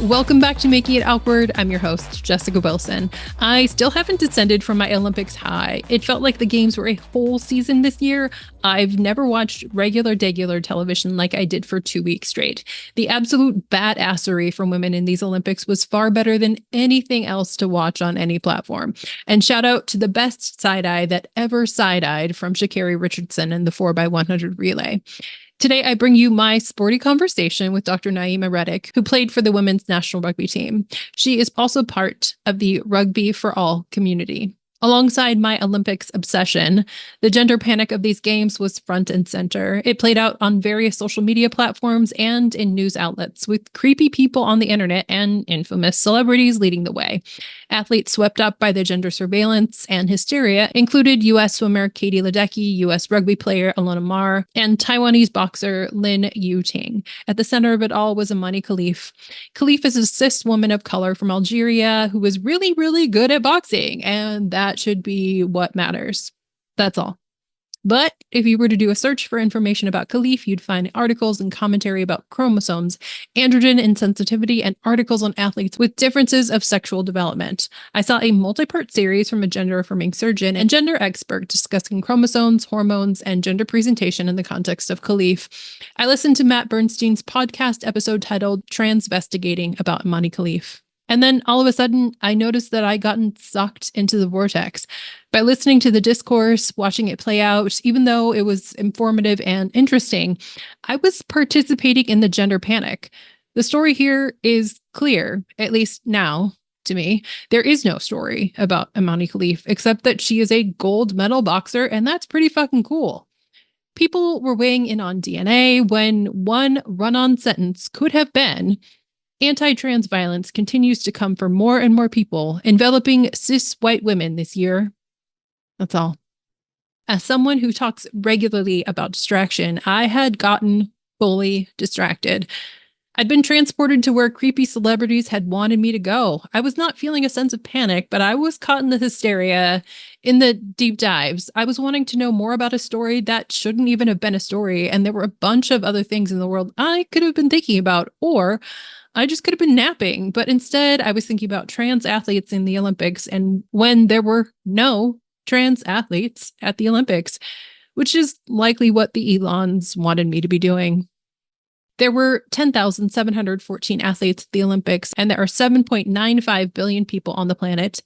Welcome back to Making It Awkward. I'm your host, Jessica Wilson. I still haven't descended from my Olympics high. It felt like the games were a whole season this year. I've never watched regular television like I did for 2 weeks straight. The absolute badassery from women in these Olympics was far better than anything else to watch on any platform. And shout out to the best side-eye that ever side-eyed from Sha'Carri Richardson in the 4x100 relay. Today, I bring you my sporty conversation with Dr. Naima Reddick, who played for the women's national rugby team. She is also part of the Rugby for All community. Alongside my Olympics obsession, the gender panic of these games was front and center. It played out on various social media platforms and in news outlets, with creepy people on the internet and infamous celebrities leading the way. Athletes swept up by the gender surveillance and hysteria included U.S. swimmer Katie Ledecky, U.S. rugby player Alona Mar, and Taiwanese boxer Lin Yu-ting. At the center of it all was Imani Khalif. Khalif is a cis woman of color from Algeria who was really, really good at boxing, and that should be what matters. That's all. But if you were to do a search for information about Khalif, you'd find articles and commentary about chromosomes, androgen insensitivity, and articles on athletes with differences of sexual development. I saw a multi-part series from a gender-affirming surgeon and gender expert discussing chromosomes, hormones, and gender presentation in the context of Khalif. I listened to Matt Bernstein's podcast episode titled Transvestigating about Imani Khalif. And then all of a sudden, I noticed that I'd gotten sucked into the vortex. By listening to the discourse, watching it play out, even though it was informative and interesting, I was participating in the gender panic. The story here is clear, at least now, to me. There is no story about Imani Khalif, except that she is a gold medal boxer, and that's pretty fucking cool. People were weighing in on DNA when one run-on sentence could have been, anti-trans violence continues to come for more and more people, enveloping cis white women this year. That's all. As someone who talks regularly about distraction, I had gotten fully distracted. I'd been transported to where creepy celebrities had wanted me to go. I was not feeling a sense of panic, but I was caught in the hysteria, in the deep dives. I was wanting to know more about a story that shouldn't even have been a story, and there were a bunch of other things in the world I could have been thinking about, or I just could have been napping, but instead I was thinking about trans athletes in the Olympics and when there were no trans athletes at the Olympics, which is likely what the Elons wanted me to be doing. There were 10,714 athletes at the Olympics, and there are 7.95 billion people on the planet.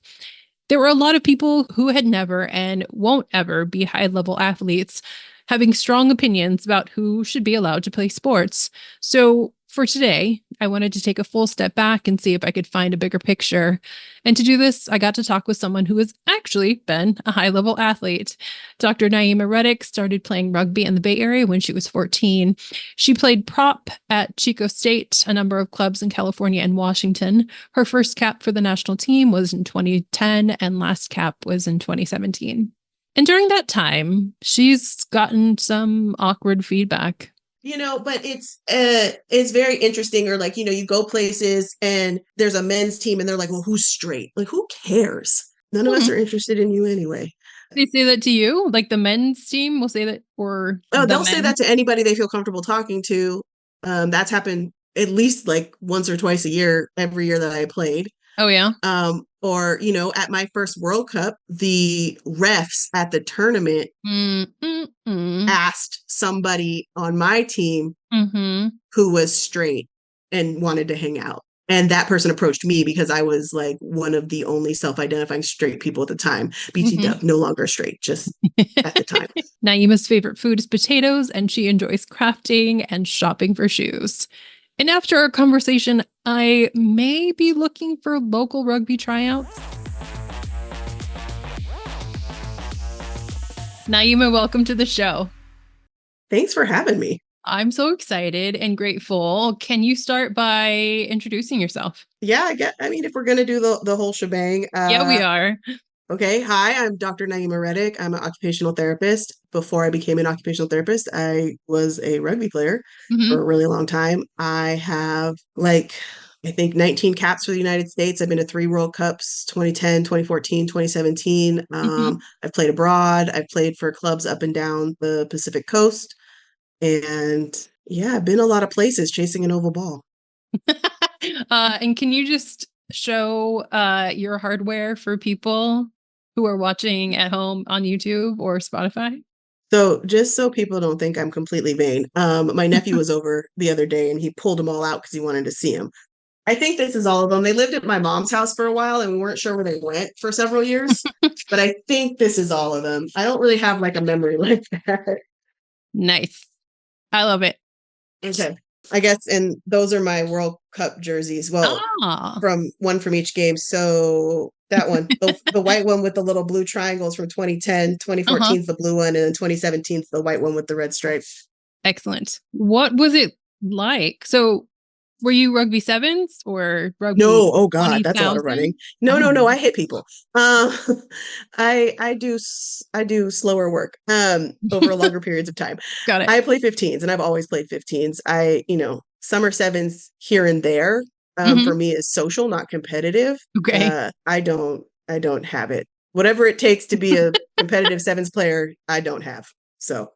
There were a lot of people who had never and won't ever be high-level athletes, having strong opinions about who should be allowed to play sports. So for today, I wanted to take a full step back and see if I could find a bigger picture. And to do this, I got to talk with someone who has actually been a high-level athlete. Dr. Naima Reddick started playing rugby in the Bay Area when she was 14. She played prop at Chico State, a number of clubs in California and Washington. Her first cap for the national team was in 2010, and last cap was in 2017. And during that time, she's gotten some awkward feedback. But it's very interesting. Or like, you go places and there's a men's team and they're like, well, who's straight? Like, who cares? None of us are interested in you anyway. They say that to you? Like the men's team will say that? Or they'll say that to anybody they feel comfortable talking to. That's happened at least like once or twice a year, every year that I played. Oh, yeah. Or, at my first World Cup, the refs at the tournament asked somebody on my team who was straight and wanted to hang out. And that person approached me because I was like one of the only self-identifying straight people at the time. BT Dub, no longer straight, just at the time. Naima's favorite food is potatoes, and she enjoys crafting and shopping for shoes. And after our conversation, I may be looking for local rugby tryouts. Naima, welcome to the show. Thanks for having me. I'm so excited and grateful. Can you start by introducing yourself? Yeah, if we're going to do the whole shebang. Yeah, we are. Okay. Hi, I'm Dr. Naima Reddick. I'm an occupational therapist. Before I became an occupational therapist, I was a rugby player for a really long time. I have I think 19 caps for the United States. I've been to 3 World Cups, 2010, 2014, 2017. I've played abroad. I've played for clubs up and down the Pacific coast. And yeah, I've been a lot of places chasing an oval ball. And can you just show your hardware for people who are watching at home on YouTube or Spotify? So just so people don't think I'm completely vain, my nephew was over the other day and he pulled them all out because he wanted to see them. I think this is all of them. They lived at my mom's house for a while and we weren't sure where they went for several years, but I think this is all of them. I don't really have like a memory like that. Nice. I love it. Okay. I guess, and those are my World Cup jerseys. Well, from one from each game. So that one, the white one with the little blue triangles from 2010, 2014 is the blue one, and then 2017 is the white one with the red stripe. Excellent. What was it like? So were you rugby sevens or rugby? No, oh God, 20, that's a lot of running. No, I hit people. I do slower work over longer periods of time. Got it. I play 15s and I've always played 15s. Summer sevens here and there for me is social, not competitive. Okay. I don't have it. Whatever it takes to be a competitive sevens player, I don't have. So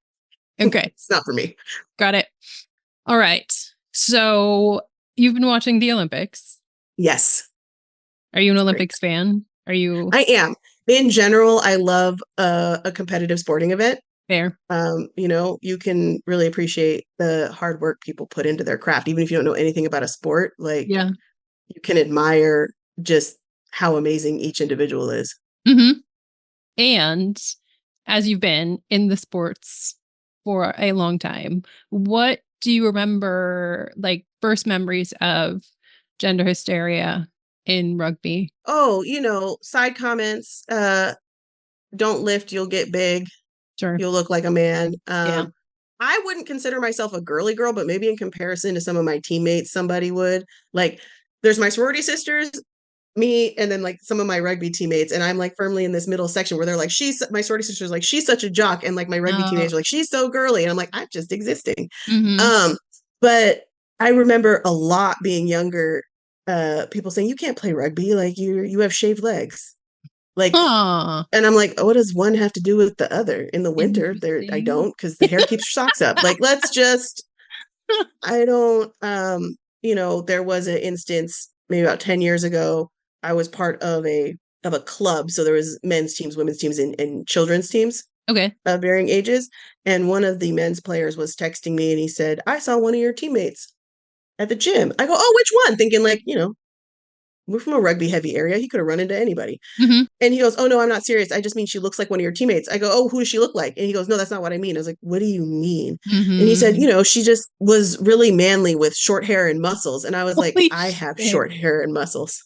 okay. It's not for me. Got it. All right. So you've been watching the Olympics. Yes. Are you an Olympics fan? Are you? I am. In general, I love a competitive sporting event. Fair. You can really appreciate the hard work people put into their craft, even if you don't know anything about a sport. Like, you can admire just how amazing each individual is. Mm-hmm. And as you've been in the sports for a long time, what do you remember, like, first memories of gender hysteria in rugby? Oh, side comments. Don't lift, you'll get big. Sure. You'll look like a man. I wouldn't consider myself a girly girl, but maybe in comparison to some of my teammates, somebody would. Like, there's my sorority sisters, me, and then like some of my rugby teammates, and I'm like firmly in this middle section where they're like, my sorority sister's like, she's such a jock, and like my rugby teammates are like, she's so girly, and I'm like, I'm just existing. Mm-hmm. But I remember a lot being younger, people saying, you can't play rugby, like you have shaved legs. Like, and I'm like, what does one have to do with the other? In the winter, I don't, because the hair keeps your socks up. Like, let's just, I don't, there was an instance maybe about 10 years ago. I was part of a club. So there was men's teams, women's teams, and children's teams. Okay. Of varying ages. And one of the men's players was texting me and he said, I saw one of your teammates at the gym. I go, oh, which one? Thinking like, we're from a rugby heavy area. He could have run into anybody. Mm-hmm. And he goes, oh, no, I'm not serious. I just mean she looks like one of your teammates. I go, oh, who does she look like? And he goes, no, that's not what I mean. I was like, what do you mean? Mm-hmm. And he said, she just was really manly with short hair and muscles. And I was like, I have short hair and muscles.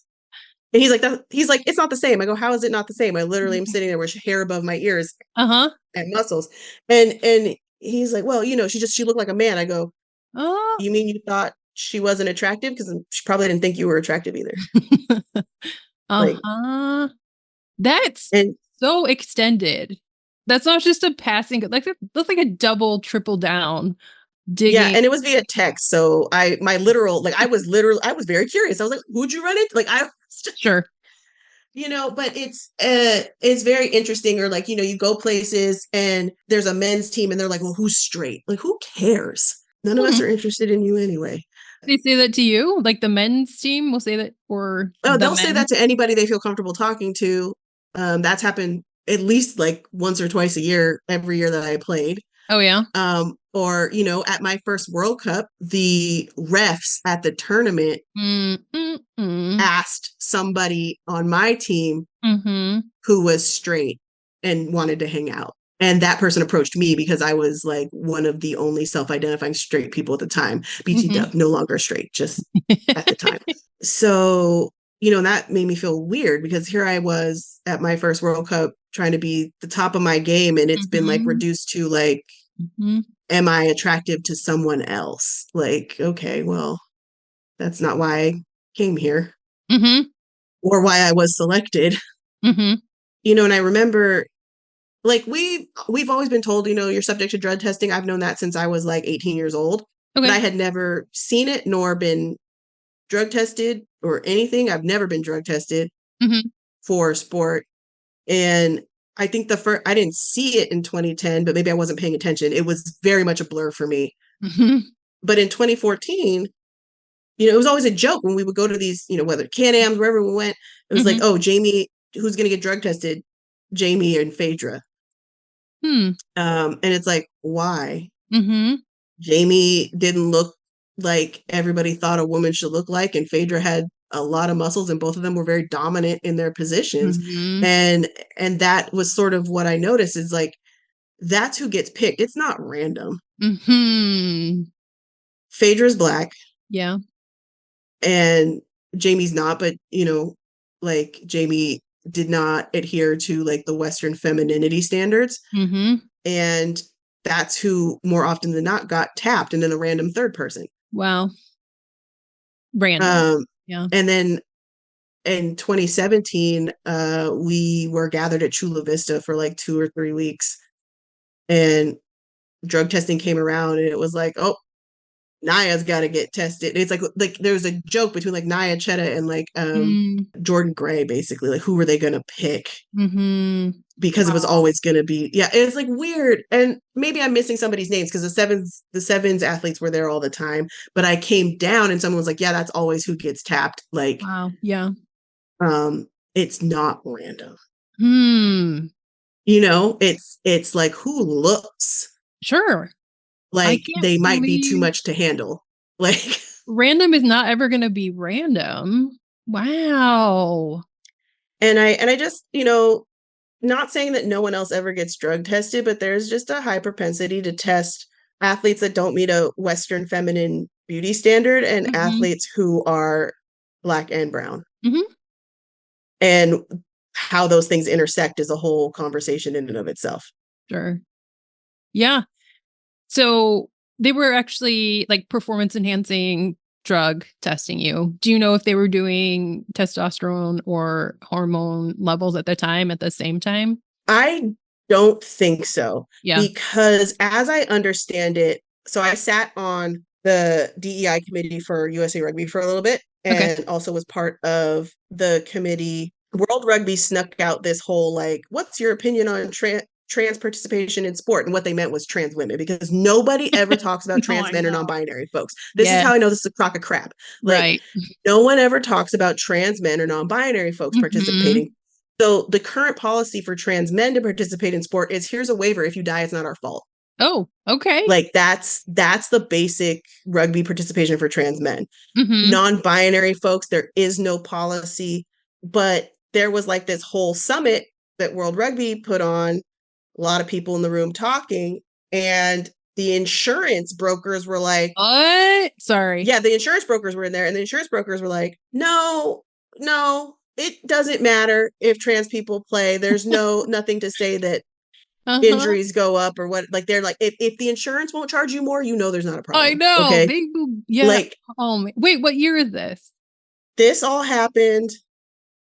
And he's like, it's not the same. I go, how is it not the same? I literally am sitting there with hair above my ears and muscles. And he's like, well, she looked like a man. I go, oh, you mean you thought she wasn't attractive? Because she probably didn't think you were attractive either. That's so extended. That's not just a passing, like that's like a double, triple down. Digging. Yeah, and it was via text. So I was very curious. I was like, who'd you run into? Like, sure. But it's very interesting. Or like, you go places and there's a men's team and they're like, well, who's straight? Like, who cares? None of us are interested in you anyway. They say that to you? Like the men's team will say that, or they'll say that to anybody they feel comfortable talking to. That's happened at least like once or twice a year, every year that I played. Oh, yeah. Or, at my first World Cup, the refs at the tournament asked somebody on my team who was straight and wanted to hang out. And that person approached me because I was like one of the only self-identifying straight people at the time. BT Dub, no longer straight, just at the time. So, that made me feel weird because here I was at my first World Cup trying to be the top of my game. And it's been like reduced to like, am I attractive to someone else? Like, okay, well, that's not why I came here or why I was selected. And I remember like we've always been told, you're subject to drug testing. I've known that since I was like 18 years old. Okay. But I had never seen it nor been drug tested or anything. I've never been drug tested for sport. And I think I didn't see it in 2010, but maybe I wasn't paying attention. It was very much a blur for me. But in 2014, it was always a joke when we would go to these, whether Can-Ams, wherever we went, it was like, oh, Jamie, who's going to get drug tested? Jamie and Phaedra. And it's like, why? Jamie didn't look like everybody thought a woman should look like, and Phaedra had a lot of muscles, and both of them were very dominant in their positions. And that was sort of what I noticed is like, that's who gets picked. It's not random. Phaedra's Black. Yeah. And Jamie's not, but like Jamie did not adhere to like the Western femininity standards. And that's who more often than not got tapped, and then a random third person. Wow. Random. Yeah. And then in 2017, we were gathered at Chula Vista for like 2 or 3 weeks, and drug testing came around, and it was like, oh, Naya's got to get tested. It's like there was a joke between like Naya Chetta and like Jordan Gray, basically, like who were they going to pick? Because it was always going to be, it's like weird. And maybe I'm missing somebody's names because the sevens athletes were there all the time, but I came down and someone was like, yeah, that's always who gets tapped. Like, wow. Yeah. It's not random. It's like who looks. Sure. Like they might be too much to handle. Like random is not ever going to be random. Wow. And I just, not saying that no one else ever gets drug tested, but there's just a high propensity to test athletes that don't meet a Western feminine beauty standard and athletes who are Black and brown. And how those things intersect is a whole conversation in and of itself. Sure. Yeah. So they were actually like performance enhancing drug testing you. Do you know if they were doing testosterone or hormone levels at the same time? I don't think so. Yeah. Because as I understand it, so I sat on the DEI committee for USA Rugby for a little bit, and also was part of the committee. World Rugby snuck out this whole like, what's your opinion on trans participation in sport? And what they meant was trans women, because nobody ever talks about trans men or non-binary folks. This is how I know this is a crock of crap. Like, no one ever talks about trans men or non-binary folks participating. So the current policy for trans men to participate in sport is, here's a waiver. If you die, it's not our fault. Oh, okay. Like that's the basic rugby participation for trans men. Non-binary folks, there is no policy, but there was like this whole summit that World Rugby put on, a lot of people in the room talking, and the insurance brokers were like, what? Sorry. Yeah, the insurance brokers were in there, and the insurance brokers were like, no, it doesn't matter if trans people play. There's nothing to say that injuries go up or what. Like, they're like, if the insurance won't charge you more, there's not a problem. I know. Okay? Like, oh, wait, what year is this? This all happened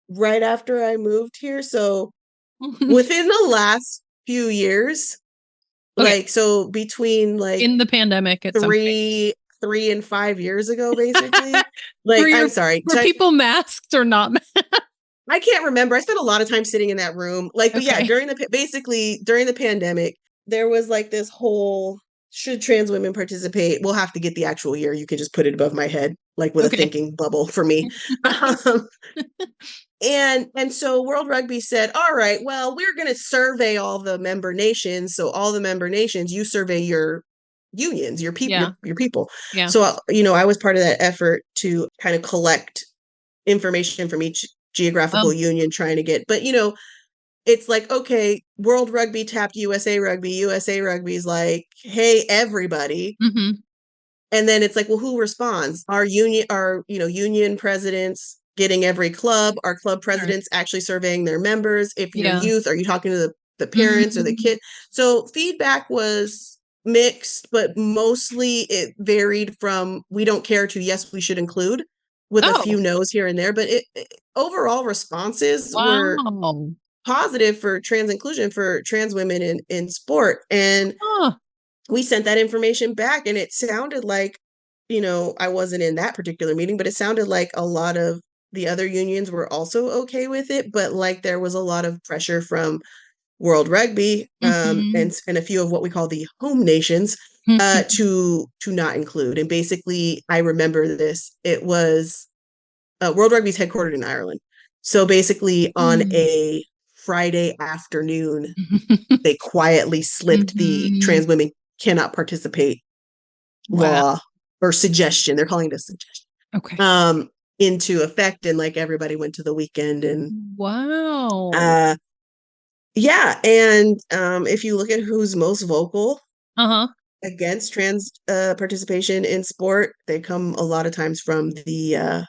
right after I moved here. So within the last few years, like, so between like in the pandemic, at 3 and 5 years ago, basically. Like, I'm sorry, were people masked or not masked? I can't remember. I spent a lot of time sitting in that room. Like, but yeah, during the pandemic, there was like this whole, should trans women participate? We'll have to get the actual year. You can just put it above my head, like with a thinking bubble for me. And so World Rugby said, all right, well, we're going to survey all the member nations. So all the member nations, you survey your unions, your people, your people. Yeah. So, I was part of that effort to kind of collect information from each geographical union trying to get, but it's like, okay, World Rugby tapped USA Rugby. USA Rugby's like, hey, everybody. And then it's like, well, who responds? Our union presidents getting every club, our club presidents actually surveying their members. If you're youth, are you talking to the parents or the kid? So feedback was mixed, but mostly it varied from we don't care to yes, we should include, with a few no's here and there. But overall responses were positive for trans inclusion, for trans women in sport. And we sent that information back, and it sounded like, I wasn't in that particular meeting, but it sounded like a lot of the other unions were also okay with it. But like there was a lot of pressure from World Rugby, Mm-hmm. and a few of what we call the home nations, to not include. And basically, I remember this. It was World Rugby's headquartered in Ireland. So basically, on a Friday afternoon, they quietly slipped the Mm-hmm. trans women cannot participate Wow. law or suggestion. They're calling it a suggestion. Okay. Into effect, and like everybody went to the weekend, and Wow. uh yeah, and if you look at who's most vocal Uh-huh. against trans participation in sport, they come a lot of times from the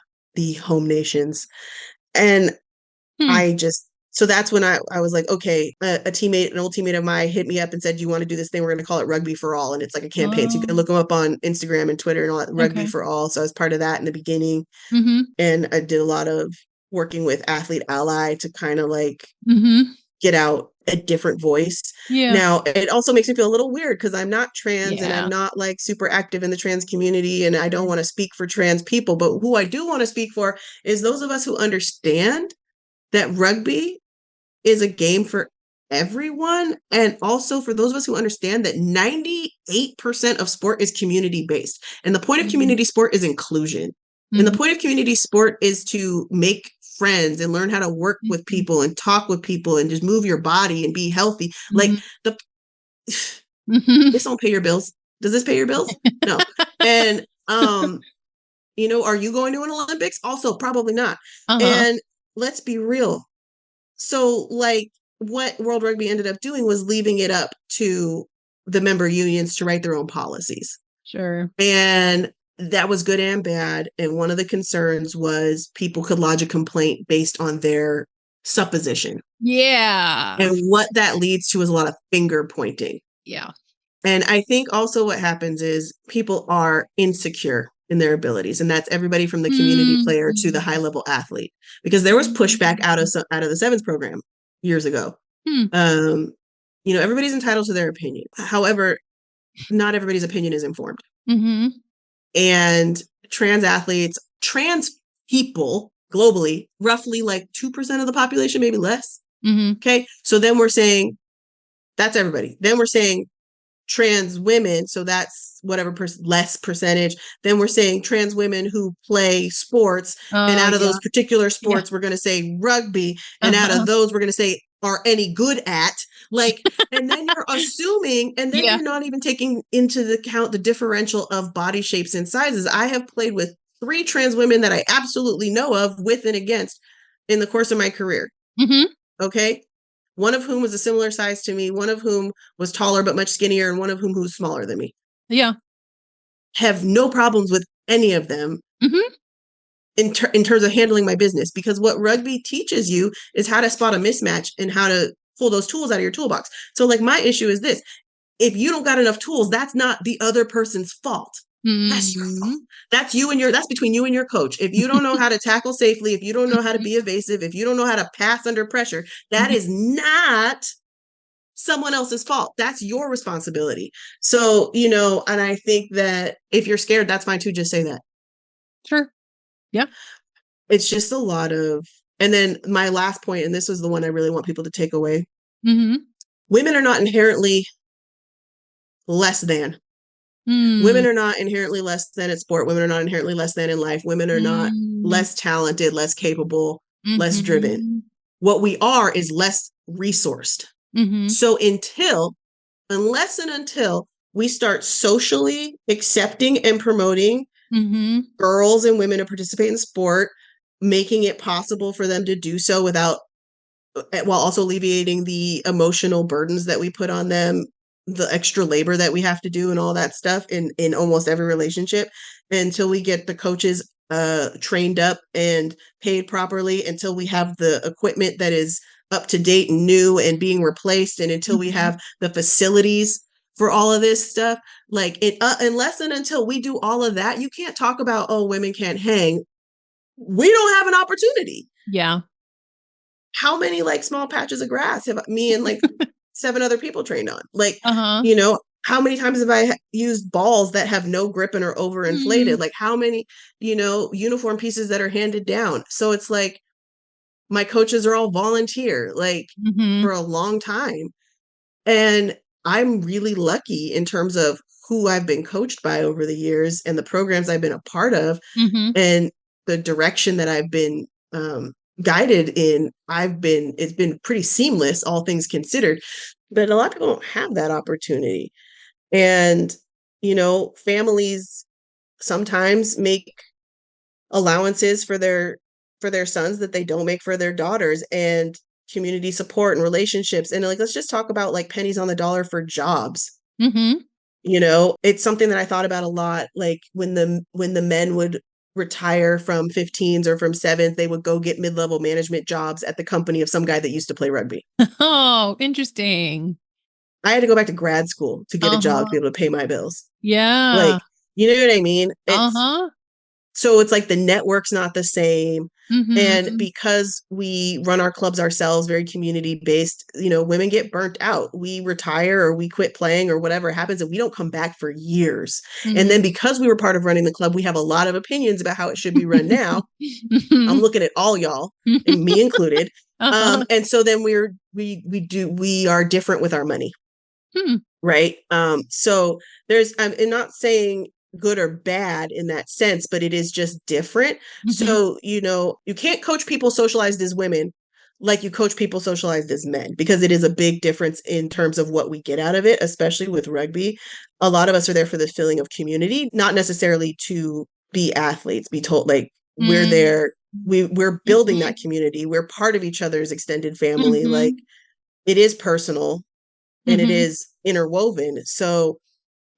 home nations. And Hmm. I just, so that's when I was like, okay, an old teammate of mine hit me up and said, "Do you want to do this thing? We're going to call it Rugby for All." And it's like a campaign. So you can Oh, look them up on Instagram and Twitter and all that, Rugby okay. for All. So I was part of that in the beginning. Mm-hmm. And I did a lot of working with Athlete Ally to kind of like Mm-hmm. get out a different voice. Yeah. Now, it also makes me feel a little weird because I'm not trans and I'm Yeah. not like super active in the trans community, and I don't Sure. want to speak for trans people. But who I do want to speak for is those of us who understand that rugby is a game for everyone. And also for those of us who understand that 98% of sport is community based. And the point of Mm-hmm. community sport is inclusion. And the Mm-hmm. point of community sport is to make friends and learn how to work with Mm-hmm. people and talk with people and just move your body and be healthy. Like the Mm-hmm. this don't pay your bills. Does this pay your bills? No. And are you going to an Olympics? Also, probably not. Uh-huh. And let's be real. So, like, what World Rugby ended up doing was leaving it up to the member unions to write their own policies. Sure. And that was good and bad. And one of the concerns was people could lodge a complaint based on their supposition. Yeah. And what that leads to is a lot of finger pointing. Yeah. And I think also what happens is people are insecure in their abilities, and that's everybody from the community player to the high Mm-hmm. level athlete. Because there was pushback out of the sevens program years ago. Hmm. Um, everybody's entitled to their opinion. However, not everybody's opinion is informed, Mm-hmm. and trans people globally, roughly like 2% of the population, maybe less. Mm-hmm. Okay, so then we're saying that's everybody. Then we're saying trans women, so that's whatever less percentage. Then we're saying trans women who play sports, and out of Yeah. those particular Yeah. sports we're going to say rugby, and out of Uh-huh. those we're going to say are any good at, like, and then you're assuming, and then Yeah. you're not even taking into the account the differential of body shapes and sizes. I have played with 3 trans women that I absolutely know of, with and against, in the course of my career. Mm-hmm. Okay, one of whom was a similar size to me, one of whom was taller but much skinnier, and one of whom who's smaller than me. Yeah. Have no problems with any of them Mm-hmm. in terms of handling my business, because what rugby teaches you is how to spot a mismatch and how to pull those tools out of your toolbox. So like my issue is this: if you don't got enough tools, that's not the other person's fault. That's your Mm-hmm. fault. That's between you and your coach. If you don't know how to tackle safely, if you don't know how to be evasive, if you don't know how to pass under pressure, that is not someone else's fault. That's your responsibility. So, and I think that if you're scared, that's fine too. Just say that. Sure. Yeah. It's just a lot of, and then my last point, and this was the one I really want people to take away. Mm-hmm. Women are not inherently less than. Mm-hmm. Women are not inherently less than at sport. Women are not inherently less than in life. Women are not less talented, less capable, less driven. Mm-hmm. What we are is less resourced. Mm-hmm. So unless and until we start socially accepting and promoting Mm-hmm. girls and women to participate in sport, making it possible for them to do so while also alleviating the emotional burdens that we put on them, the extra labor that we have to do and all that stuff in almost every relationship, until we get the coaches trained up and paid properly, until we have the equipment that is up to date and new and being replaced, and until we have the facilities for all of this stuff. Like unless and until we do all of that, you can't talk about, oh, women can't hang. We don't have an opportunity. Yeah. How many like small patches of grass have me and like 7 other people trained on? Like, Uh-huh. how many times have I used balls that have no grip and are overinflated? Like how many, uniform pieces that are handed down? So it's like, my coaches are all volunteer, like for a long time. And I'm really lucky in terms of who I've been coached by over the years and the programs I've been a part of and the direction that I've been guided in. It's been pretty seamless, all things considered, but a lot of people don't have that opportunity. And, families sometimes make allowances for their sons that they don't make for their daughters, and community support and relationships. And like, let's just talk about like pennies on the dollar for jobs. It's something that I thought about a lot. Like when the men would retire from 15s or from 7s, they would go get mid-level management jobs at the company of some guy that used to play rugby. Oh, interesting. I had to go back to grad school to get a job to be able to pay my bills. Yeah. Like, you know what I mean? So it's like the network's not the same. And because we run our clubs ourselves, very community based, women get burnt out. We retire or we quit playing or whatever happens, and we don't come back for years. And then because we were part of running the club, we have a lot of opinions about how it should be run now. I'm looking at all y'all, and me included. And so then we are different with our money. Right. So there's, I'm not saying good or bad in that sense, but it is just different. So, you can't coach people socialized as women like you coach people socialized as men, because it is a big difference in terms of what we get out of it, especially with rugby. A lot of us are there for the feeling of community, not necessarily to be athletes, be told like we're there. We're building that community. We're part of each other's extended family. Like it is personal and it is interwoven. So,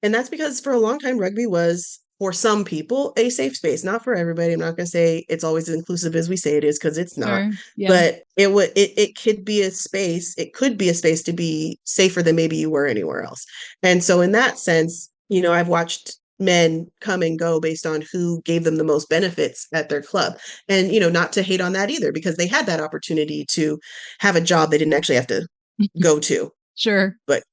and that's because for a long time, rugby was, for some people, a safe space. Not for everybody. I'm not going to say it's always as inclusive as we say it is, because it's not. But it could be a space. It could be a space to be safer than maybe you were anywhere else. And so in that sense, I've watched men come and go based on who gave them the most benefits at their club. And, not to hate on that either, because they had that opportunity to have a job they didn't actually have to go to. Sure. But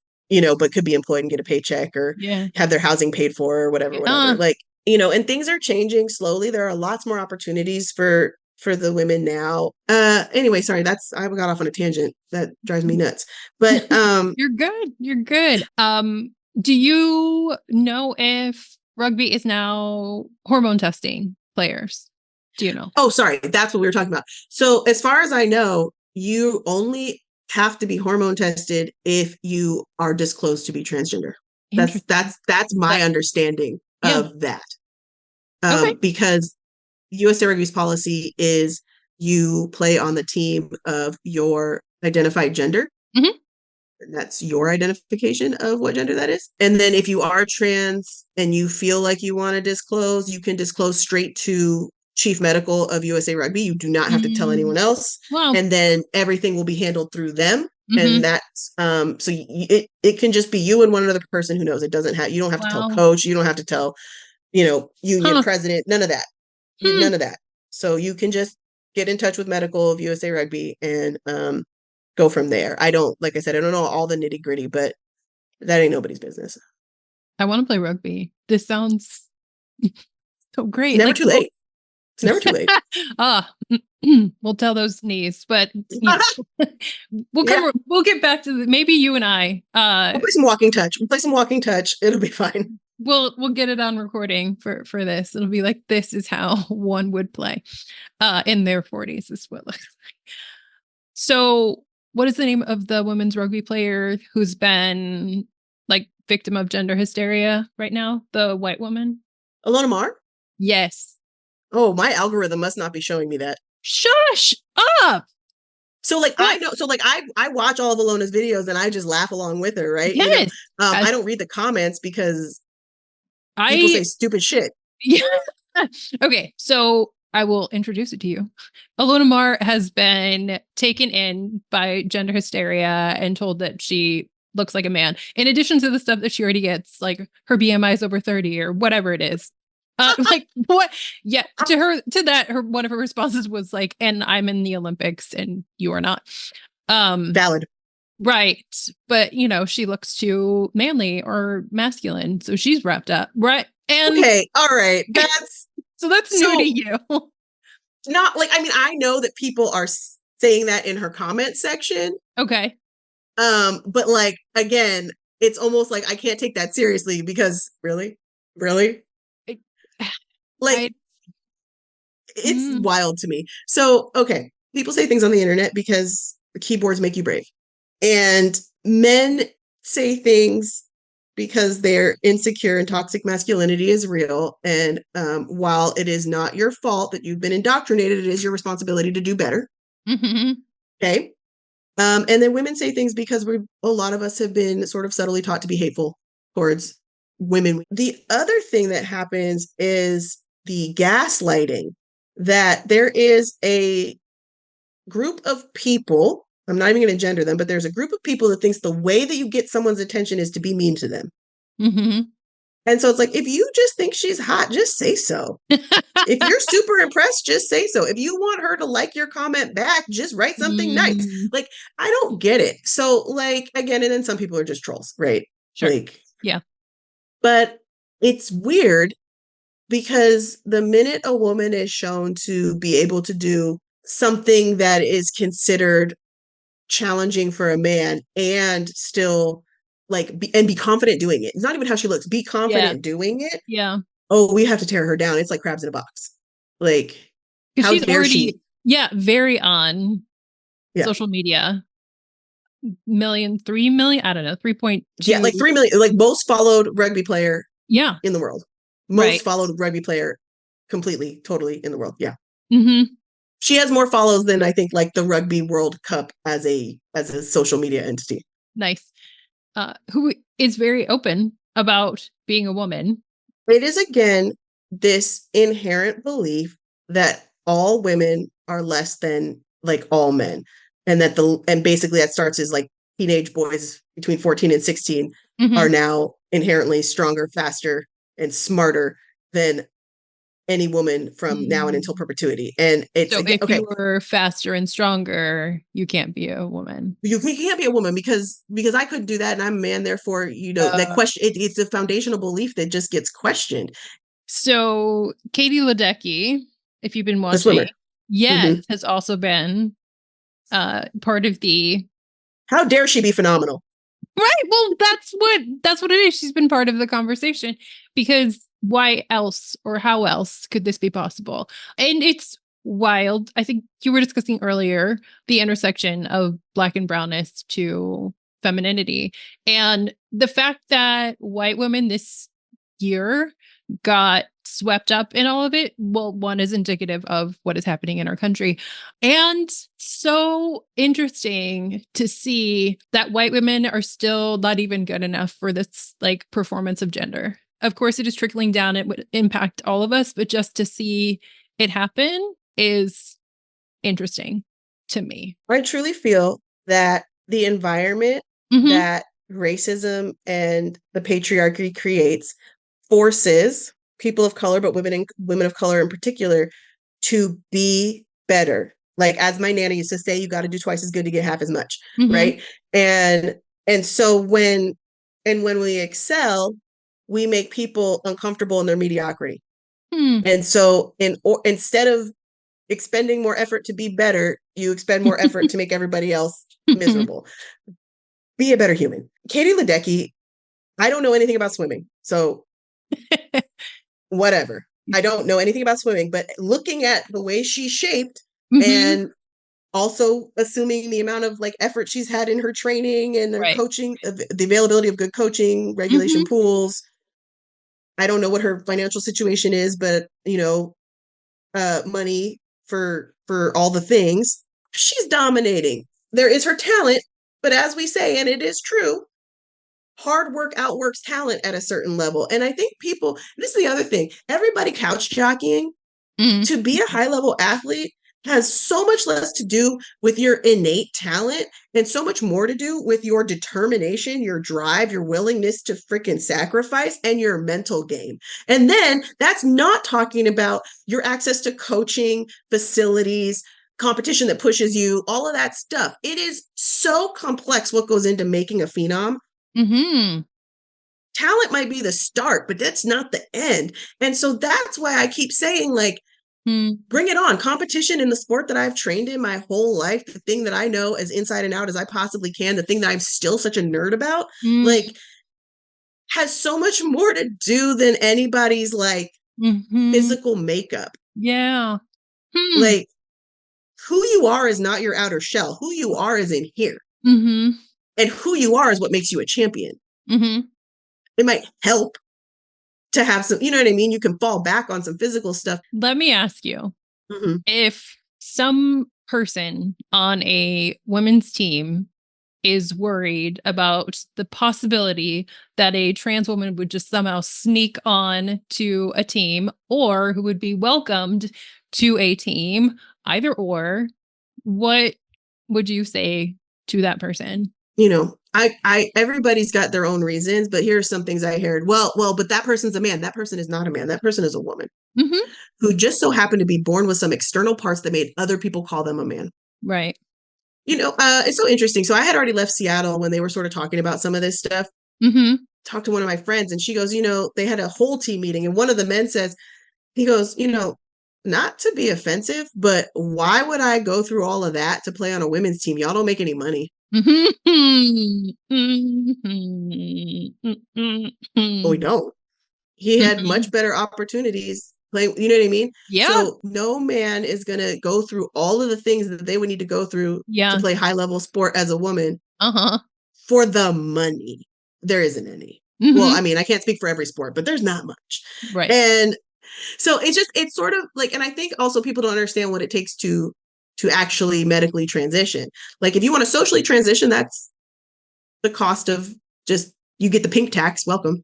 could be employed and get a paycheck or have their housing paid for or whatever. Like, and things are changing slowly. There are lots more opportunities for the women now. Anyway, sorry, I got off on a tangent. That drives me nuts. But You're good. You're good. Do you know if rugby is now hormone testing players? Do you know? Oh, sorry. That's what we were talking about. So as far as I know, you only have to be hormone tested if you are disclosed to be transgender. That's my understanding of that. Because USA Rugby's policy is you play on the team of your identified gender. And that's your identification of what gender that is. And then if you are trans and you feel like you want to disclose, you can disclose straight to Chief Medical of USA Rugby. You do not have to tell anyone else. Wow. And then everything will be handled through them. And that's so it can just be you and one other person who knows. It doesn't have, you don't have to tell coach, you don't have to tell union president, none of that. None of that. So you can just get in touch with medical of USA Rugby and go from there. Like I said, I don't know all the nitty gritty, but that ain't nobody's business. I want to play rugby. This sounds so great. Never too late. It's never too late. We'll tell those knees, but we'll get back to maybe you and I. We'll play some walking touch. It'll be fine. We'll get it on recording for this. It'll be like, this is how one would play in their 40s is what it looks like. So what is the name of the women's rugby player who's been like victim of gender hysteria right now? The white woman? Alona Mar? Yes. Oh, my algorithm must not be showing me that. Shush up. So like what? I know, so like I watch all of Alona's videos and I just laugh along with her, right? Yes. I don't read the comments because people say stupid shit. Yeah. Okay, so I will introduce it to you. Alona Mar has been taken in by gender hysteria and told that she looks like a man. In addition to the stuff that she already gets, like her BMI is over 30 or whatever it is. Like what? Yeah. One of her responses was like, and I'm in the Olympics and you are not. Valid. Right. But she looks too manly or masculine. So she's wrapped up. Right. And okay. All right. That's new to you. Not like, I mean, I know that people are saying that in her comment section. Okay. But like, again, it's almost like I can't take that seriously because really? Like, it's wild to me. So, okay, people say things on the internet because the keyboards make you brave. And men say things because their insecure and toxic masculinity is real. And while it is not your fault that you've been indoctrinated, it is your responsibility to do better. Mm-hmm. Okay. And then women say things because a lot of us have been sort of subtly taught to be hateful towards women. The other thing that happens is the gaslighting, that there is a group of people, I'm not even going to gender them, but there's a group of people that thinks the way that you get someone's attention is to be mean to them. Mm-hmm. And so it's like, if you just think she's hot, just say so. If you're super impressed, just say so. If you want her to like your comment back, just write something nice. Like, I don't get it. So, like, again, and then some people are just trolls, right? Sure. Like, yeah. But it's weird because the minute a woman is shown to be able to do something that is considered challenging for a man and still like be confident doing it. It's not even how she looks. Be confident doing it. Yeah. Oh, we have to tear her down. It's like crabs in a box. Like, how she's dare already, she? Yeah, very on social media. 3 million, I don't know, 3.2. Yeah, like 3 million, like most followed rugby player in the world. Most followed rugby player completely, totally in the world. Yeah. Mm-hmm. She has more follows than I think like the Rugby World Cup as a social media entity. Nice. Who is very open about being a woman. It is, again, this inherent belief that all women are less than like all men. And that and basically that starts as like teenage boys between 14 and 16 are now inherently stronger, faster, and smarter than any woman from now and until perpetuity. And it's so if you were faster and stronger, you can't be a woman. You can't be a woman because I couldn't do that, and I'm a man. Therefore, that question. It's a foundational belief that just gets questioned. So Katie Ledecky, if you've been watching, yes, has also been part of the. How dare she be phenomenal? Right. Well, that's what it is. She's been part of the conversation because why else or how else could this be possible? And it's wild. I think you were discussing earlier the intersection of Black and brownness to femininity, and the fact that white women this year got swept up in all of it. Well, one is indicative of what is happening in our country. And so interesting to see that white women are still not even good enough for this like performance of gender. Of course, it is trickling down. It would impact all of us, but just to see it happen is interesting to me. I truly feel that the environment that racism and the patriarchy creates forces people of color, but women of color in particular, to be better. Like, as my nana used to say, you got to do twice as good to get half as much, right? And so when we excel, we make people uncomfortable in their mediocrity. And so instead of expending more effort to be better, you expend more effort to make everybody else miserable. Be a better human. Katie Ledecky, I don't know anything about swimming, so whatever. I don't know anything about swimming, but looking at the way she's shaped and also assuming the amount of like effort she's had in her training and her coaching, the availability of good coaching, regulation pools. I don't know what her financial situation is, but money for all the things. She's dominating. There is her talent, but as we say, and it is true, hard work outworks talent at a certain level. And I think this is the other thing, everybody couch jockeying to be a high level athlete has so much less to do with your innate talent and so much more to do with your determination, your drive, your willingness to freaking sacrifice, and your mental game. And then that's not talking about your access to coaching, facilities, competition that pushes you, all of that stuff. It is so complex what goes into making a phenom. Talent might be the start, but that's not the end. And so that's why I keep saying, like, Bring it on. Competition in the sport that I've trained in my whole life, the thing that I know as inside and out as I possibly can, the thing that I'm still such a nerd about, like, has so much more to do than anybody's like physical makeup. Yeah. Like, who you are is not your outer shell. Who you are is in here. And who you are is what makes you a champion. It might help to have some, you know what I mean? You can fall back on some physical stuff. Let me ask you, if some person on a women's team is worried about the possibility that a trans woman would just somehow sneak on to a team, or who would be welcomed to a team, either or, what would you say to that person? You know, I everybody's got their own reasons, but here are some things I heard. Well, but that person's a man. That person is not a man. That person is a woman who just so happened to be born with some external parts that made other people call them a man. Right. You know, it's so interesting. So I had already left Seattle when they were sort of talking about some of this stuff. Talked to one of my friends and she goes, you know, they had a whole team meeting and one of the men says, he goes, you know, not to be offensive, but why would I go through all of that to play on a women's team? Y'all don't make any money. But we don't. He had much better opportunities play, you know what I mean? Yeah. So no man is going to go through all of the things that they would need to go through to play high level sport as a woman for the money. There isn't any. Well, I mean, I can't speak for every sport, but there's not much. Right. And so it's sort of like, and I think also people don't understand what it takes to actually medically transition. Like if you want to socially transition, that's the cost of just, you get the pink tax, welcome.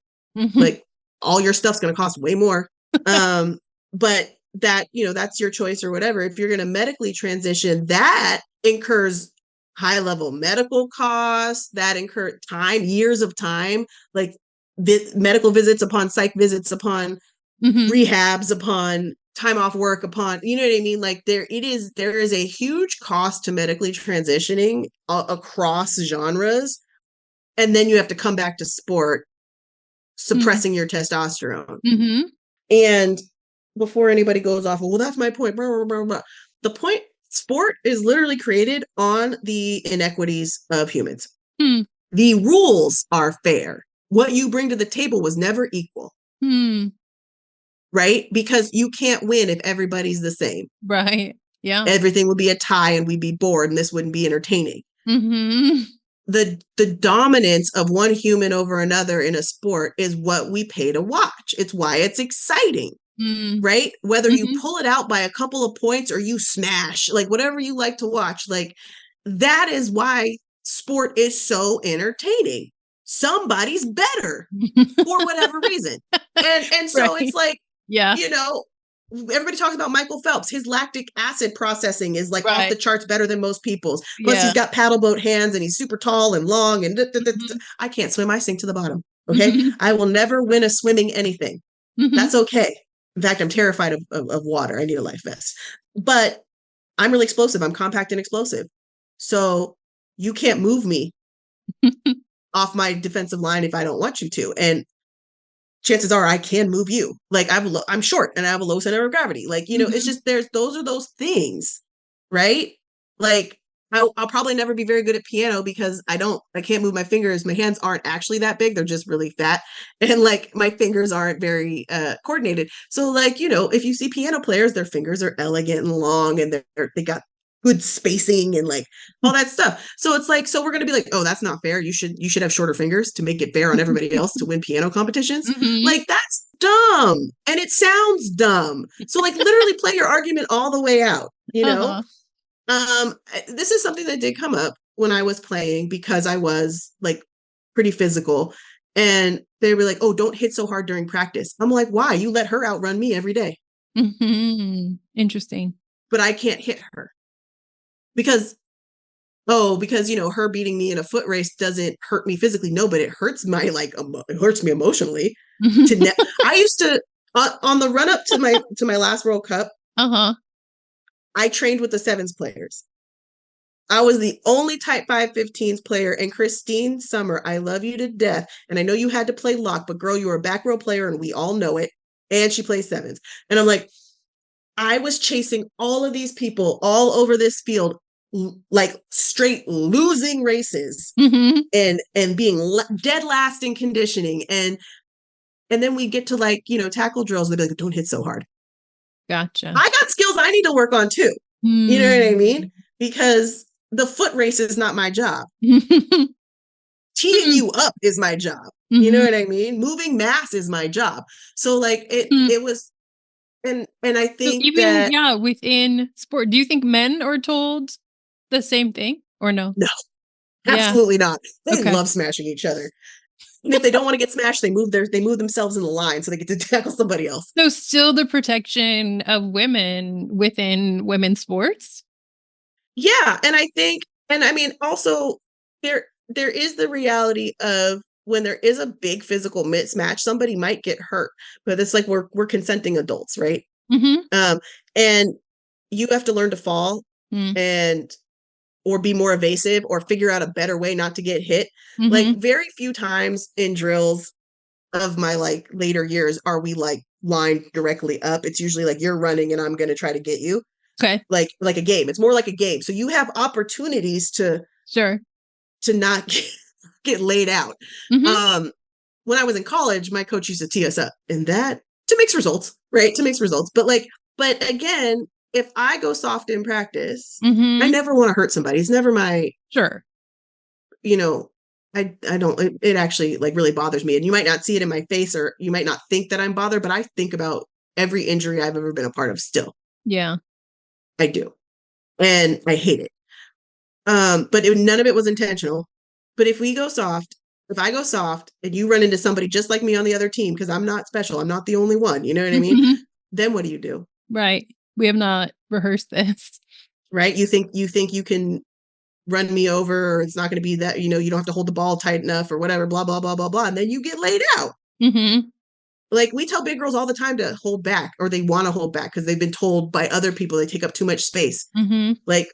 Like all your stuff's going to cost way more. But that, you know, that's your choice or whatever. If you're going to medically transition, that incurs high level medical costs, that incur time, years of time, like medical visits upon psych visits upon rehabs upon time off work upon, you know what I mean? Like there is a huge cost to medically transitioning across genres. And then you have to come back to sport, suppressing your testosterone. And before anybody goes off, well, that's my point. Blah, blah, blah, blah. The point, sport is literally created on the inequities of humans. The rules are fair. What you bring to the table was never equal. Right? Because you can't win if everybody's the same. Right. Yeah. Everything would be a tie and we'd be bored and this wouldn't be entertaining. The dominance of one human over another in a sport is what we pay to watch. It's why it's exciting. Right? Whether you pull it out by a couple of points or you smash, like whatever you like to watch, like that is why sport is so entertaining. Somebody's better for whatever reason. And so it's like, you know, everybody talks about Michael Phelps. His lactic acid processing is like off the charts better than most people's. Plus he's got paddle boat hands and he's super tall and long and I can't swim. I sink to the bottom. Okay. I will never win a swimming anything. That's okay. In fact, I'm terrified of water. I need a life vest, but I'm really explosive. I'm compact and explosive. So you can't move me off my defensive line if I don't want you to. And chances are I can move you. Like I'm short and I have a low center of gravity. Like, you know, it's just, those are those things, right? Like I'll probably never be very good at piano because I can't move my fingers. My hands aren't actually that big. They're just really fat. And like my fingers aren't very coordinated. So like, you know, if you see piano players, their fingers are elegant and long and they got good spacing and like all that stuff. So it's like, so we're going to be like, oh, that's not fair. You should have shorter fingers to make it fair on everybody else to win piano competitions. Like that's dumb. And it sounds dumb. So like literally play your argument all the way out, you know? This is something that did come up when I was playing because I was like pretty physical and they were like, oh, don't hit so hard during practice. I'm like, why? You let her outrun me every day. Interesting. But I can't hit her. Because, you know, her beating me in a foot race doesn't hurt me physically. No, but it hurts my, it hurts me emotionally. I used to, on the run up to my last World Cup, I trained with the sevens players. I was the only type 5 15s player. And Christine Summer, I love you to death. And I know you had to play lock, but girl, you were a back row player and we all know it. And she plays sevens. And I'm like, I was chasing all of these people all over this field, like straight losing races, and being dead last in conditioning, and then we get to like, tackle drills, and they'd be like, don't hit so hard. Gotcha. I got skills I need to work on too. You know what I mean? Because the foot race is not my job. Teeing you up is my job. You know what I mean? Moving mass is my job. So like it was, and I think so even, that within sport, do you think men are told the same thing or no? No, absolutely not. They love smashing each other. And if they don't want to get smashed, they move themselves in the line so they get to tackle somebody else. So still the protection of women within women's sports? Yeah. And I think, and I mean, also there is the reality of when there is a big physical mismatch, somebody might get hurt, but it's like we're consenting adults, right? And you have to learn to fall and or be more evasive or figure out a better way not to get hit. Like very few times in drills of my like later years are we like lined directly up. It's usually like you're running and I'm going to try to get you. Okay. Like a game. It's more like a game. So you have opportunities to not get laid out. When I was in college, my coach used to tee us up, and that to mix results, right? To mix results. But again, if I go soft in practice, I never want to hurt somebody. It's never my I don't, it actually like really bothers me. And you might not see it in my face, or you might not think that I'm bothered, but I think about every injury I've ever been a part of still. Yeah. I do. And I hate it. But none of it was intentional. But if I go soft and you run into somebody just like me on the other team, because I'm not special, I'm not the only one, you know what I mean? Then what do you do? Right. We have not rehearsed this. Right? You think you can run me over, or it's not going to be that, you don't have to hold the ball tight enough or whatever, blah, blah, blah, blah, blah. And then you get laid out. Like we tell big girls all the time to hold back, or they want to hold back because they've been told by other people they take up too much space. Like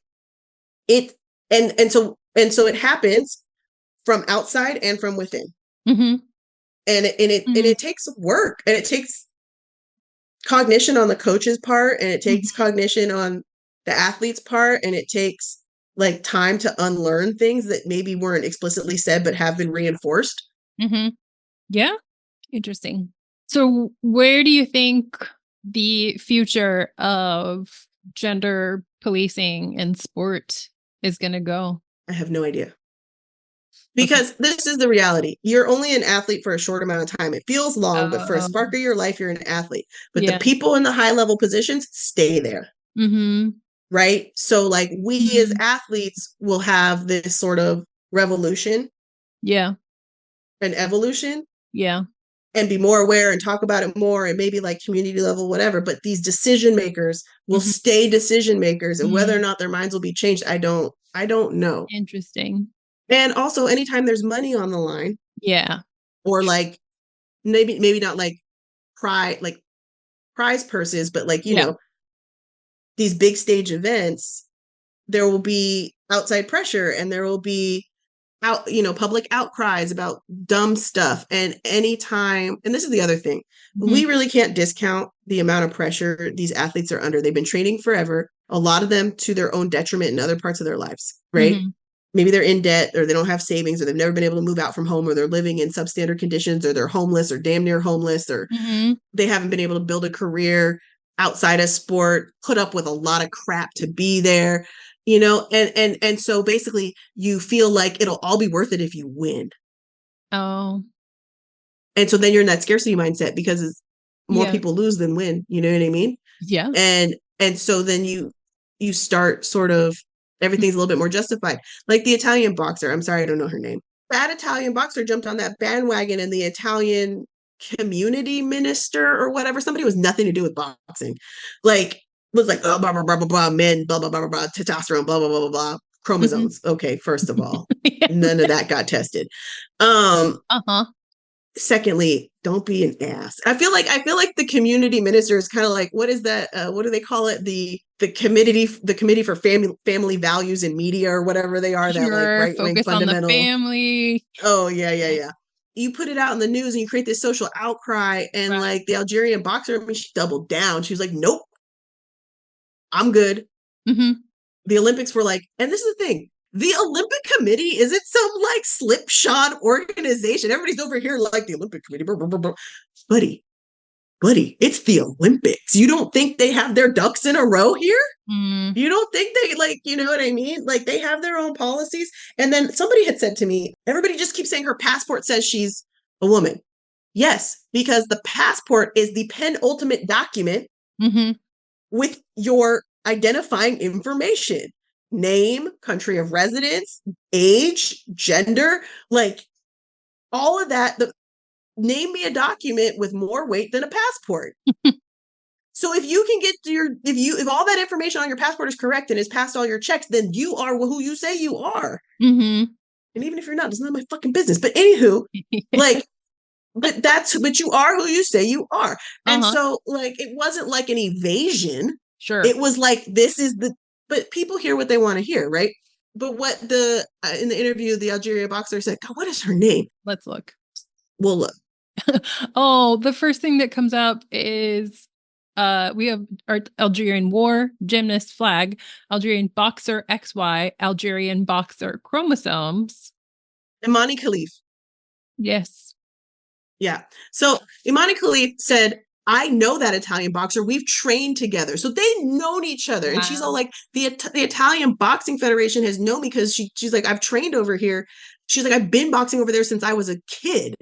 it, and so it happens from outside and from within. And it takes work, and it takes cognition on the coach's part, and it takes cognition on the athlete's part, and it takes like time to unlearn things that maybe weren't explicitly said but have been reinforced. Yeah. Interesting. So where do you think the future of gender policing in sport is going to go? I have no idea. Because this is the reality. You're only an athlete for a short amount of time. It feels long, but for a spark of your life, you're an athlete. But the people in the high level positions stay there. Right? So like we as athletes will have this sort of revolution. Yeah. An evolution. Yeah. And be more aware and talk about it more, and maybe like community level, whatever. But these decision makers will stay decision makers, and whether or not their minds will be changed, I don't know. Interesting. And also anytime there's money on the line. Yeah. Or like maybe not like prize purses, but like, these big stage events, there will be outside pressure, and there will be public outcries about dumb stuff. And anytime, and this is the other thing, we really can't discount the amount of pressure these athletes are under. They've been training forever, a lot of them to their own detriment in other parts of their lives, right? Maybe they're in debt, or they don't have savings, or they've never been able to move out from home, or they're living in substandard conditions, or they're homeless or damn near homeless, or they haven't been able to build a career outside of sport, put up with a lot of crap to be there, and so basically you feel like it'll all be worth it if you win. And so then you're in that scarcity mindset, because more people lose than win, you know what I mean? Yeah. And so then you start sort of, everything's a little bit more justified. Like the Italian boxer, I'm sorry, I don't know her name. That Italian boxer jumped on that bandwagon, and the Italian community minister or whatever, somebody with nothing to do with boxing, like was like, oh, blah, blah, blah, blah, blah, men, blah, blah, blah, blah, blah, testosterone, blah, blah, blah, blah, blah, chromosomes. Okay, first of all, none of that got tested. Secondly, don't be an ass. I feel like the community minister is kind of like, what is that? What do they call it? The committee for family values in media, or whatever they are. That like right wing fundamental on the family. Oh yeah. You put it out in the news, and you create this social outcry. And like the Algerian boxer, I mean, she doubled down. She was like, nope, I'm good. Mm-hmm. The Olympics were like, and this is the thing, the Olympic Committee isn't some like slipshod organization. Everybody's over here like the Olympic Committee. Blah, blah, blah, blah. Buddy, it's the Olympics. You don't think they have their ducks in a row here? Mm. You don't think they like, you know what I mean? Like they have their own policies. And then somebody had said to me, everybody just keeps saying her passport says she's a woman. Yes, because the passport is the penultimate document with your identifying information, name, country of residence, age, gender, like all of that. Name me a document with more weight than a passport. So if you can get if all that information on your passport is correct and has passed all your checks, then you are who you say you are. And even if you're not, it's none of my fucking business. But anywho, like, but you are who you say you are. And so like, it wasn't like an evasion. Sure. It was like, but people hear what they want to hear, right? But what in the interview, the Algerian boxer said, God, what is her name? Let's look. We'll look. Oh, the first thing that comes up is we have our Algerian war gymnast flag, Algerian boxer XY, Algerian boxer chromosomes. Imani Khalif. Yes. Yeah. So Imani Khalif said, I know that Italian boxer. We've trained together. So they've known each other. Wow. And she's all like, the Italian Boxing Federation has known me because she's like, I've trained over here. She's like, I've been boxing over there since I was a kid.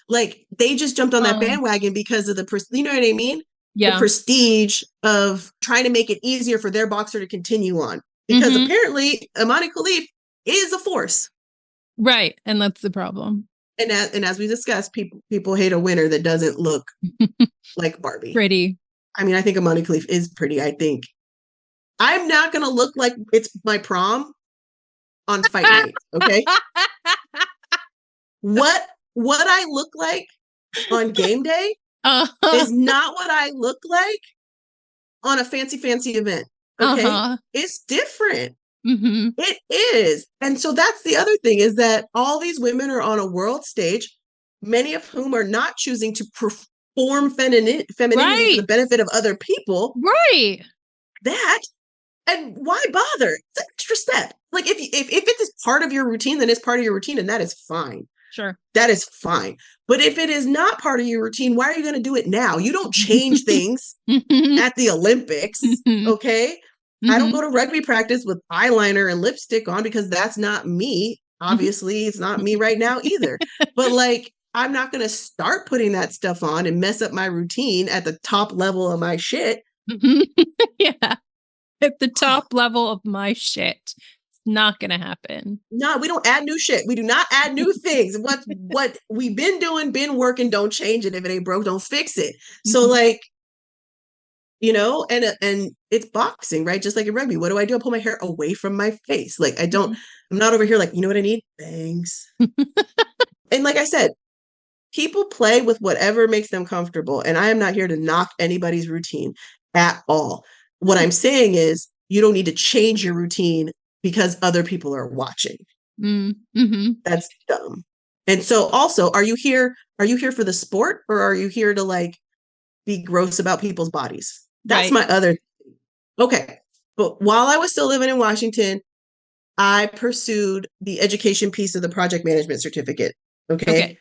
Like they just jumped on that bandwagon because of you know what I mean? Yeah. The prestige of trying to make it easier for their boxer to continue on. Because apparently Imani Khalif is a force. Right. And that's the problem. And as we discussed, people hate a winner that doesn't look like Barbie. Pretty. I mean, I think Imani Khalif is pretty. I think I'm not going to look like it's my prom on fight night. Okay. What I look like on game day is not what I look like on a fancy event. Okay. It's different. It is. And so that's the other thing, is that all these women are on a world stage, many of whom are not choosing to perform femininity for the benefit of other people. Right. And why bother? It's an extra step. Like if it is part of your routine, then it's part of your routine, and that is fine. Sure. That is fine. But if it is not part of your routine, why are you going to do it now? You don't change things at the Olympics. Okay. I don't go to rugby practice with eyeliner and lipstick on because that's not me. Obviously, it's not me right now either. But like, I'm not going to start putting that stuff on and mess up my routine at the top level of my shit. Yeah. At the top level of my shit. It's not going to happen. No, we don't add new shit. We do not add new things. What we've been doing, been working, don't change it. If it ain't broke, don't fix it. So like, you know, and it's boxing, right? Just like in rugby. What do? I pull my hair away from my face. Like I'm not over here like, you know what I need? Bangs. And like I said, people play with whatever makes them comfortable. And I am not here to knock anybody's routine at all. What I'm saying is you don't need to change your routine because other people are watching. That's dumb. And so also, are you here for the sport, or are you here to like be gross about people's bodies? That's my other thing. Okay. But while I was still living in Washington, I pursued the education piece of the project management certificate. Okay.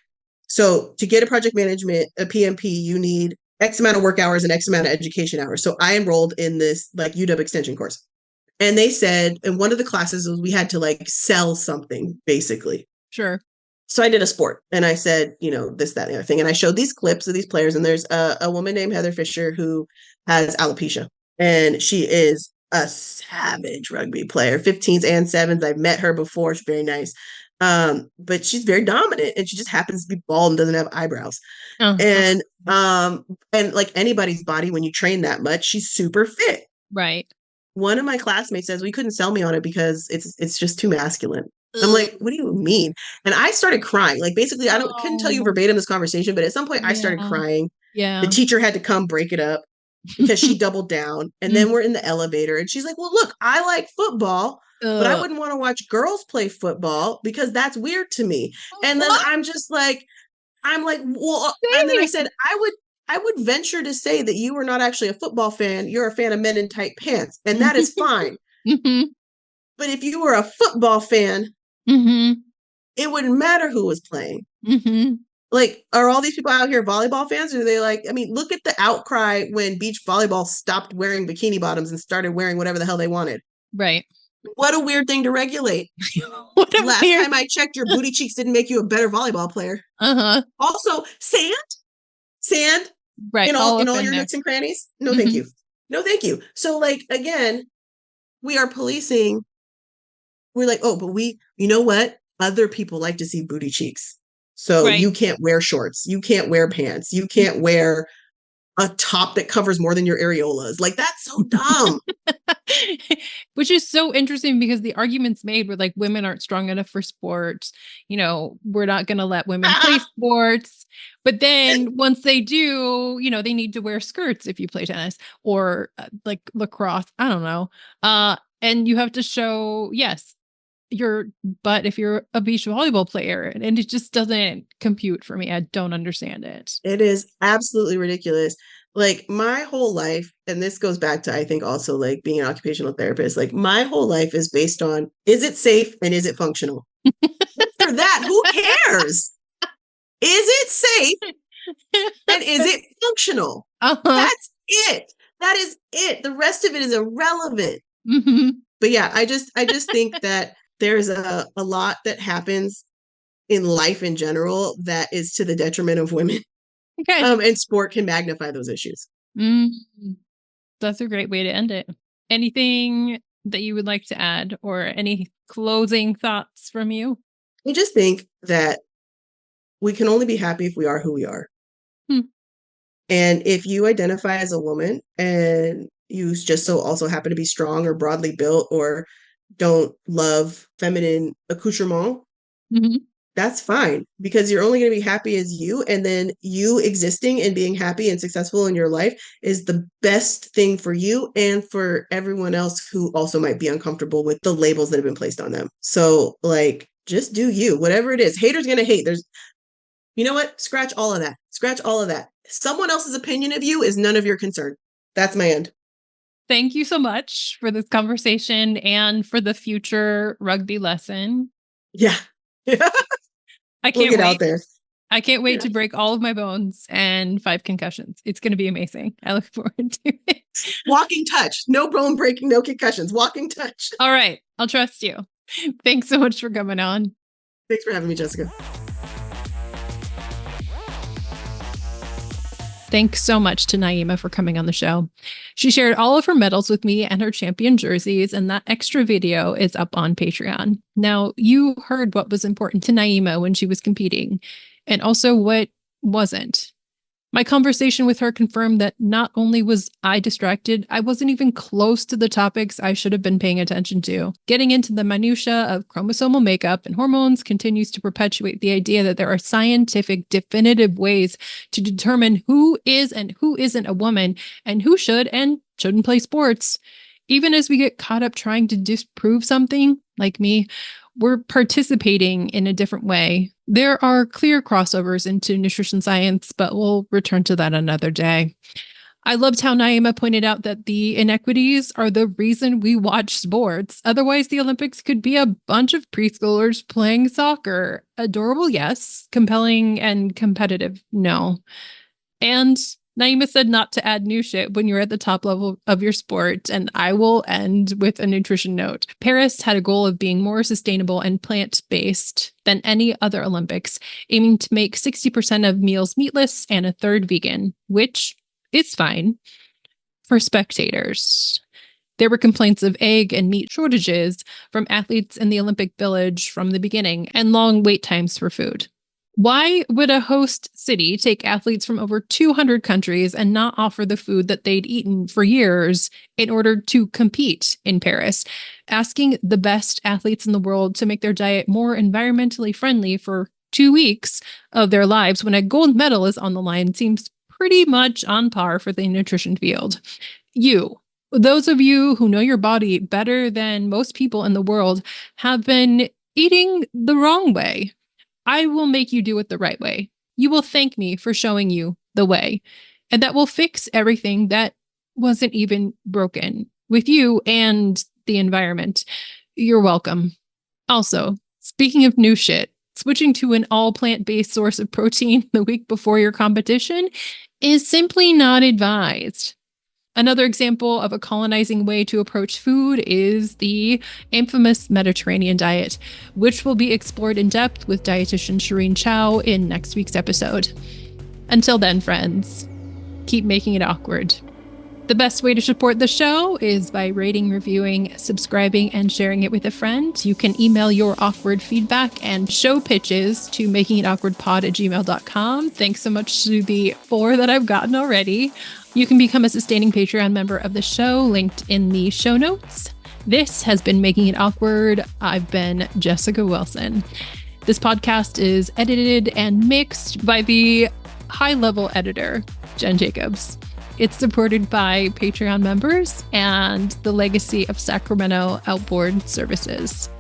So to get a project management, a PMP, you need X amount of work hours and X amount of education hours. So I enrolled in this like UW extension course. And they said in one of the classes we had to like sell something, basically. Sure. So I did a sport and I said, you know, this, that, and the other thing. And I showed these clips of these players. And there's a woman named Heather Fisher who has alopecia. And she is a savage rugby player, 15s and 7s. I've met her before. She's very nice. But she's very dominant and she just happens to be bald and doesn't have eyebrows. And like anybody's body, when you train that much, she's super fit. Right. One of my classmates says, we couldn't sell me on it because it's just too masculine. I'm like, what do you mean? And I started crying. Like, basically, couldn't tell you verbatim this conversation, but at some point I started crying. Yeah. The teacher had to come break it up because she doubled down. And then we're in the elevator and she's like, well, look, I like football, but I wouldn't want to watch girls play football because that's weird to me. And then I'm like, well, and then I said, I would venture to say that you are not actually a football fan. You're a fan of men in tight pants, and that is fine. But if you were a football fan, it wouldn't matter who was playing. Like, are all these people out here volleyball fans? Or are they like, I mean, look at the outcry when beach volleyball stopped wearing bikini bottoms and started wearing whatever the hell they wanted. Right. What a weird thing to regulate. Last time I checked, your booty cheeks didn't make you a better volleyball player. Also, sand, right? In all your nooks and crannies. No, thank you. No, thank you. So, like, again, we are policing. We're like, oh, but you know what? Other people like to see booty cheeks. So you can't wear shorts. You can't wear pants. You can't wear a top that covers more than your areolas. Like, that's so dumb. Which is so interesting because the arguments made were like, women aren't strong enough for sports. You know, we're not going to let women play sports. But then once they do, you know, they need to wear skirts if you play tennis or like lacrosse. I don't know. And you have to show, yes, your butt if you're a beach volleyball player, and it just doesn't compute for me. I don't understand it. It is absolutely ridiculous. Like, my whole life, and this goes back to, I think, also like being an occupational therapist, like my whole life is based on, is it safe and is it functional? After that, who cares? Is it safe and is it functional? That's it. That is it. The rest of it is irrelevant. But yeah, I just think that there's a lot that happens in life in general that is to the detriment of women. Okay. And sport can magnify those issues. That's a great way to end it. Anything that you would like to add or any closing thoughts from you? I just think that we can only be happy if we are who we are. And if you identify as a woman and you just so also happen to be strong or broadly built or don't love feminine accoutrement, that's fine, because you're only going to be happy as you. And then you existing and being happy and successful in your life is the best thing for you and for everyone else who also might be uncomfortable with the labels that have been placed on them. So, like, just do you, whatever it is. Haters going to hate. You know what? Scratch all of that. Scratch all of that. Someone else's opinion of you is none of your concern. That's my end. Thank you so much for this conversation and for the future rugby lesson. Yeah. I can't wait. Out there. I can't wait to break all of my bones and 5 concussions. It's going to be amazing. I look forward to it. Walking touch. No bone breaking, no concussions. Walking touch. All right. I'll trust you. Thanks so much for coming on. Thanks for having me, Jessica. Thanks so much to Naima for coming on the show. She shared all of her medals with me and her champion jerseys, and that extra video is up on Patreon. Now, you heard what was important to Naima when she was competing, and also what wasn't. My conversation with her confirmed that not only was I distracted, I wasn't even close to the topics I should have been paying attention to. Getting into the minutia of chromosomal makeup and hormones continues to perpetuate the idea that there are scientific, definitive ways to determine who is and who isn't a woman and who should and shouldn't play sports. Even as we get caught up trying to disprove something, like me, we're participating in a different way. There are clear crossovers into nutrition science, but we'll return to that another day. I loved how Naima pointed out that the inequities are the reason we watch sports. Otherwise, the Olympics could be a bunch of preschoolers playing soccer. Adorable, yes. Compelling and competitive, no. And Naima said not to add new shit when you're at the top level of your sport, and I will end with a nutrition note. Paris had a goal of being more sustainable and plant-based than any other Olympics, aiming to make 60% of meals meatless and a third vegan, which is fine for spectators. There were complaints of egg and meat shortages from athletes in the Olympic Village from the beginning, and long wait times for food. Why would a host city take athletes from over 200 countries and not offer the food that they'd eaten for years in order to compete in Paris? Asking the best athletes in the world to make their diet more environmentally friendly for 2 weeks of their lives when a gold medal is on the line seems pretty much on par for the nutrition field. Those of you who know your body better than most people in the world, have been eating the wrong way. I will make you do it the right way. You will thank me for showing you the way. and that will fix everything that wasn't even broken with you and the environment. You're welcome. Also, speaking of new shit, switching to an all plant-based source of protein the week before your competition is simply not advised. Another example of a colonizing way to approach food is the infamous Mediterranean diet, which will be explored in depth with dietitian Shireen Chow in next week's episode. Until then, friends, keep making it awkward. The best way to support the show is by rating, reviewing, subscribing, and sharing it with a friend. You can email your awkward feedback and show pitches to makingitawkwardpod@gmail.com. Thanks so much to the 4 that I've gotten already. You can become a sustaining Patreon member of the show, linked in the show notes. This has been Making It Awkward. I've been Jessica Wilson. This podcast is edited and mixed by the high-level editor, Jen Jacobs. It's supported by Patreon members and the Legacy of Sacramento Outboard Services.